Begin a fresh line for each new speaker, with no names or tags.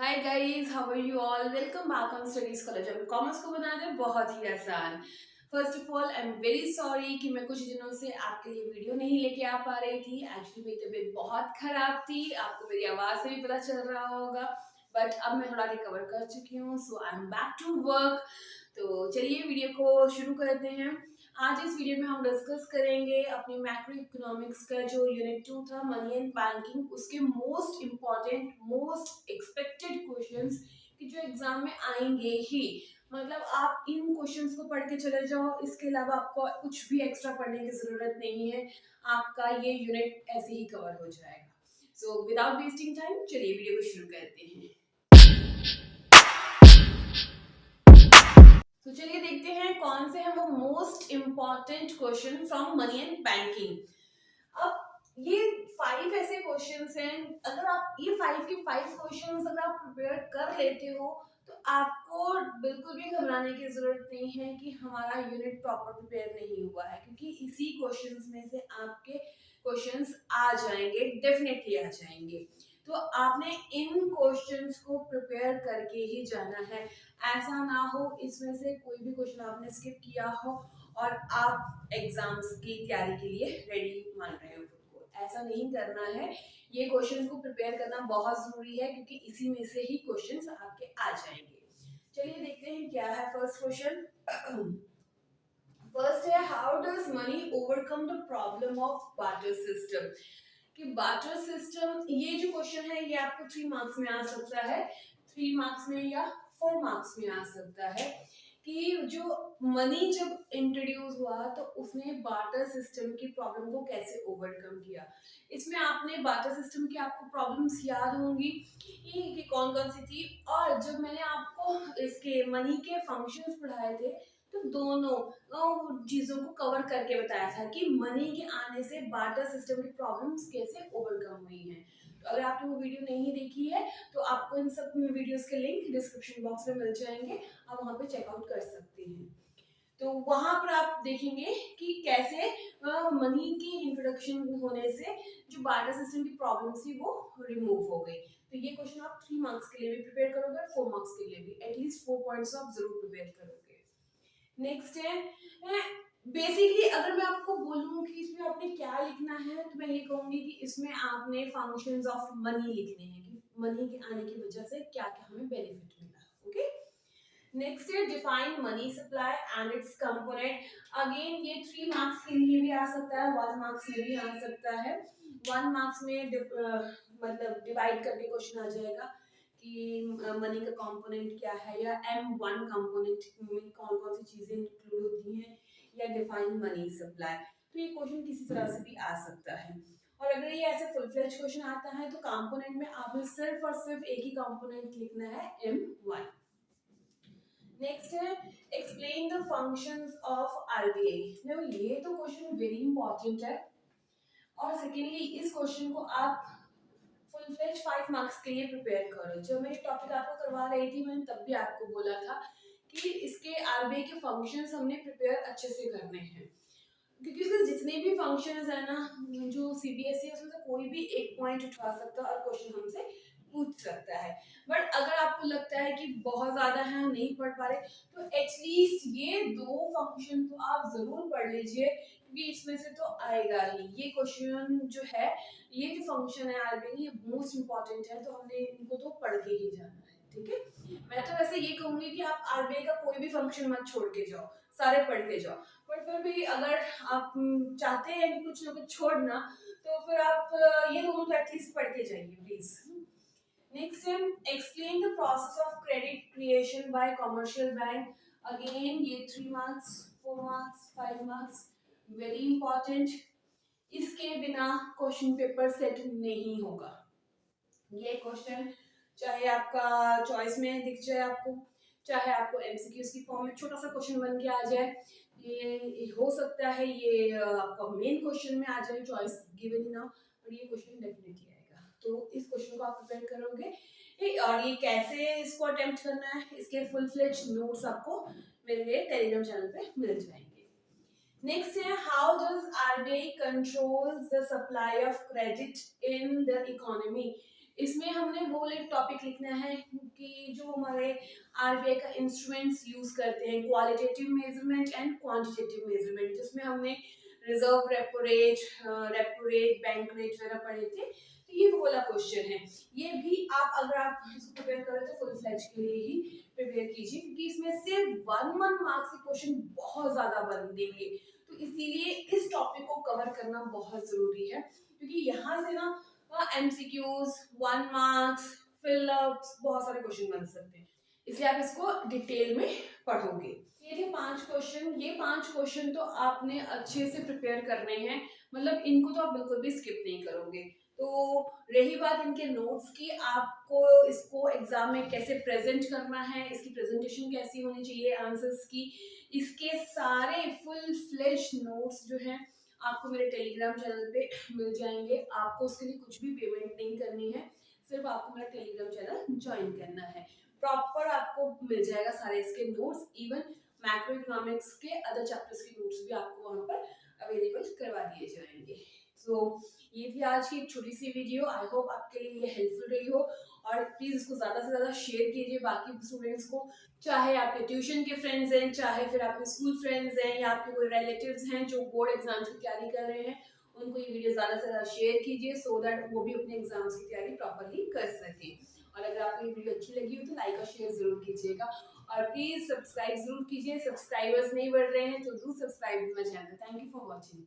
Hi guys, how are you all? Welcome back on studies college. अब commerce को बना दें बहुत ही आसान। First of all I am very sorry कि मैं कुछ दिनों से आपके लिए वीडियो नहीं लेके आ पा रही थी। एक्चुअली मेरी तबीयत बहुत खराब थी, आपको मेरी आवाज से भी पता चल रहा होगा। बट अब मैं थोड़ा रिकवर कर चुकी हूँ, so I am back to work. तो चलिए वीडियो को शुरू करते हैं। आज इस वीडियो में हम डिस्कस करेंगे अपनी मैक्रो इकोनॉमिक्स का जो यूनिट 2 था, मनी एंड बैंकिंग, उसके most important most expected questions कि जो एग्जाम में आएंगे ही। मतलब आप इन क्वेश्चंस को पढ़ के चले जाओ, इसके अलावा आपको कुछ भी एक्स्ट्रा पढ़ने की जरूरत नहीं है। आपका ये यूनिट ऐसे ही कवर हो जाएगा। सो विदाउट वेस्टिंग टाइम चलिए वीडियो को शुरू करते हैं। तो चलिए देखते हैं कौन से हैं वो most important question from money and banking. अब ये 5 ऐसे क्वेश्चंस हैं, अगर आप ये 5 के 5 क्वेश्चंस अगर आप प्रिपेयर कर लेते हो तो आपको बिल्कुल भी घबराने की जरूरत नहीं है कि हमारा यूनिट प्रॉपर प्रिपेयर नहीं हुआ है, क्योंकि इसी क्वेश्चंस में से आपके क्वेश्चंस आ जाएंगे, डेफिनेटली आ जाएंगे। तो आपने इन क्वेश्चंस को प्रिपेयर करके ही जाना है। ऐसा ना हो इसमें से कोई भी क्वेश्चन आपने स्किप किया हो और आप एग्जाम्स की तैयारी के लिए रेडी मान रहे हो खुद को। ऐसा नहीं करना है। ये क्वेश्चन को प्रिपेयर करना बहुत जरूरी है, क्योंकि इसी में से ही क्वेश्चंस आपके आ जाएंगे। चलिए देखते हैं क्या है फर्स्ट क्वेश्चन। फर्स्ट है, how does money overcome the problem of barter system. कि बार्टर सिस्टम, ये जो क्वेश्चन है ये आपको 3 मार्क्स में आ सकता है, 3 मार्क्स में या 4 मार्क्स में आ सकता है। कि जो मनी जब इंट्रोड्यूस हुआ तो उसने बार्टर सिस्टम की प्रॉब्लम को कैसे ओवरकम किया। इसमें आपने बार्टर सिस्टम की आपको प्रॉब्लम्स याद होंगी कि कौन कौन सी थी। और जब मैंने आपको इसके मनी के फंक्शंस पढ़ाए थे तो दोनों चीजों को कवर करके बताया था कि मनी के आने से बार्टर सिस्टम की प्रॉब्लम्स कैसे ओवरकम हुई हैं। तो अगर आपने वो वीडियो नहीं देखी है तो आपको इन सब वीडियोस के लिंक डिस्क्रिप्शन बॉक्स में मिल जाएंगे, आप वहां पे चेकआउट कर सकते हैं। तो वहां पर आप देखेंगे कि कैसे मनी की इंट्रोडक्शन होने से जो बार्टर सिस्टम की प्रॉब्लम थी वो रिमूव हो गई। तो ये क्वेश्चन आप 3 मार्क्स के लिए भी प्रिपेयर करोगे और 4 मार्क्स के लिए भी एटलीस्ट 4 पॉइंट्स आप जरूर प्रिपेयर करोगे। नेक्स्ट है, बेसिकली अगर मैं आपको बोलूं कि इसमें आपने क्या लिखना है तो मैं ये कहूंगी कि इसमें आपने फंक्शंस ऑफ मनी लिखने हैं कि मनी के आने की वजह से क्या क्या हमें बेनिफिट मिला। ओके, नेक्स्ट है define money supply and it's component. Again ये 3 मार्क्स के लिए भी आ सकता है, 1 मार्क्स में भी आ सकता है। 1 मार्क्स में मतलब डिवाइड करके क्वेश्चन आ जाएगा कि मनी का कंपोनेंट क्या है, या M1 कंपोनेंट में कौन कौन सी चीजें इंक्लूड होती हैं, या डिफाइन मनी सप्लाई। तो ये क्वेश्चन किसी तरह से भी आ सकता है। और अगर ये ऐसे फुल फ्लेज क्वेश्चन आता है तो कंपोनेंट में आपने सिर्फ और सिर्फ एक ही कंपोनेंट लिखना है, M1। नेक्स्ट है, explain the functions of RBI. देखो ये तो क्वेश्चन वेरी इंपॉर्टेंट है। और सेकेंडली इस क्वेश्चन को आप फुल फ्लेज 5 मार्क्स के लिए प्रिपेयर करो। जब मैं ये टॉपिक आपको करवा रही थी मैंने तब भी आपको बोला था कि इसके आरबीआई के फंक्शंस हमने प्रिपेयर अच्छे से करने हैं, क्योंकि उसके जितने भी फंक्शंस है ना, जो सीबीएसई है उसमें से कोई भी एक पॉइंट उठा सकता है और क्वेश्चन हमसे पूछ सकता है। बट अगर आपको लगता है कि बहुत ज्यादा है नहीं पढ़ पा रहे तो एटलीस्ट ये 2 फंक्शन तो आप जरूर पढ़ लीजिए, क्योंकि इसमें से तो आएगा ही। ये क्वेश्चन जो है, ये जो फंक्शन है आरबीआई, ये मोस्ट इंपॉर्टेंट है, तो हमने इनको तो पढ़ के ही जाना है। ठीक है, मैं तो वैसे ये कहूंगी कि आप आरबीआई का कोई भी फंक्शन मत छोड़ के जाओ, सारे पढ़ के जाओ। पर फिर भी अगर आप चाहते हैं कि कुछ ना कुछ छोड़ना तो फिर आप ये दोनों तो एटलीस्ट पढ़ के जाइए प्लीज। नेक्स्ट है, explain the process of credit creation bye commercial bank. Again ये 3 marks, 4 marks, 5 marks, very important. इसके बिना क्वेश्चन पेपर सेट नहीं होगा। ये क्वेश्चन चाहे आपका चॉइस में दिख जाए आपको, चाहे आपको एमसीक्यूज की फॉर्म में छोटा सा क्वेश्चन बन के आ जाए, ये हो सकता है ये आपका मेन क्वेश्चन में आ जाए, चॉइस गिवन ही ना, और ये क्वेश्चन डेफिनेटली आएगा। तो इस क्वेश्चन को आप प्रिपेयर करोगे। और ये कैसे इसको अटेम्प्ट करना है, इसके फुल फ्लेज नोट्स आपको मेरे टेलीग्राम चैनल पे मिल जाएंगे। नेक्स्ट है, how does RBI controls the supply of credit in the economy. इसमें हमने वो वाले टॉपिक लिखना है कि जो हमारे आरबीआई का इंस्ट्रूमेंट्स यूज करते हैं, qualitative measurement and quantitative measurement, जिसमें हमने reserve repo rate, bank rate वगैरह पढ़े थे। तो ये वो वाला क्वेश्चन है। ये भी आप अगर आप इसको प्रिपेयर करें तो फुल फ्लैज के लिए ही प्रिपेयर कीजिए, क्योंकि इसमें से 1 मार्क्स के क्वेश्चन बहुत ज्यादा बन देंगे। तो इसीलिए इस टॉपिक को कवर करना बहुत जरूरी है, क्योंकि यहाँ से ना एमसीक्यूज, 1 मार्क्स, फिलअप्स, बहुत सारे क्वेश्चन बन सकते हैं। इसलिए आप इसको डिटेल में पढ़ोगे। ये थे 5 क्वेश्चन। ये 5 क्वेश्चन तो आपने अच्छे से प्रिपेयर करने हैं, मतलब इनको तो आप बिल्कुल भी स्किप नहीं करोगे। तो रही बात इनके नोट्स की, आपको इसको एग्जाम में कैसे प्रेजेंट करना है, इसकी प्रेजेंटेशन कैसी होनी चाहिए, आंसर्स की, इसके सारे फुल फ्लेश नोट्स जो हैं आपको मेरे टेलीग्राम चैनल पे मिल जाएंगे। आपको उसके लिए कुछ भी पेमेंट नहीं करनी है, सिर्फ आपको मेरा टेलीग्राम चैनल ज्वाइन करना है। प्रॉपर आपको मिल जाएगा सारे इसके नोट्स, इवन मैक्रो इकोनॉमिक्स के अदर चैप्टर्स के नोट्स भी आपको वहां पर अवेलेबल करवा दिए जाएंगे। सो ये थी आज की एक छोटी सी वीडियो। आई होप आपके लिए ये हेल्पफुल रही हो, और प्लीज इसको ज्यादा से ज्यादा शेयर कीजिए बाकी स्टूडेंट्स को, चाहे आपके ट्यूशन के फ्रेंड्स हैं, चाहे फिर आपके स्कूल फ्रेंड्स हैं, या आपके कोई रिलेटिव्स हैं जो बोर्ड एग्जाम्स की तैयारी कर रहे हैं, उनको ये वीडियो ज्यादा से ज्यादा शेयर कीजिए, सो दैट वो भी अपने एग्जाम्स की तैयारी प्रॉपरली कर सके। और अगर आपको ये वीडियो अच्छी लगी हो तो लाइक और शेयर जरूर कीजिएगा, और प्लीज सब्सक्राइब जरूर कीजिए। सब्सक्राइबर्स नहीं बढ़ रहे हैं तो do subscribe my channel. Thank you for watching.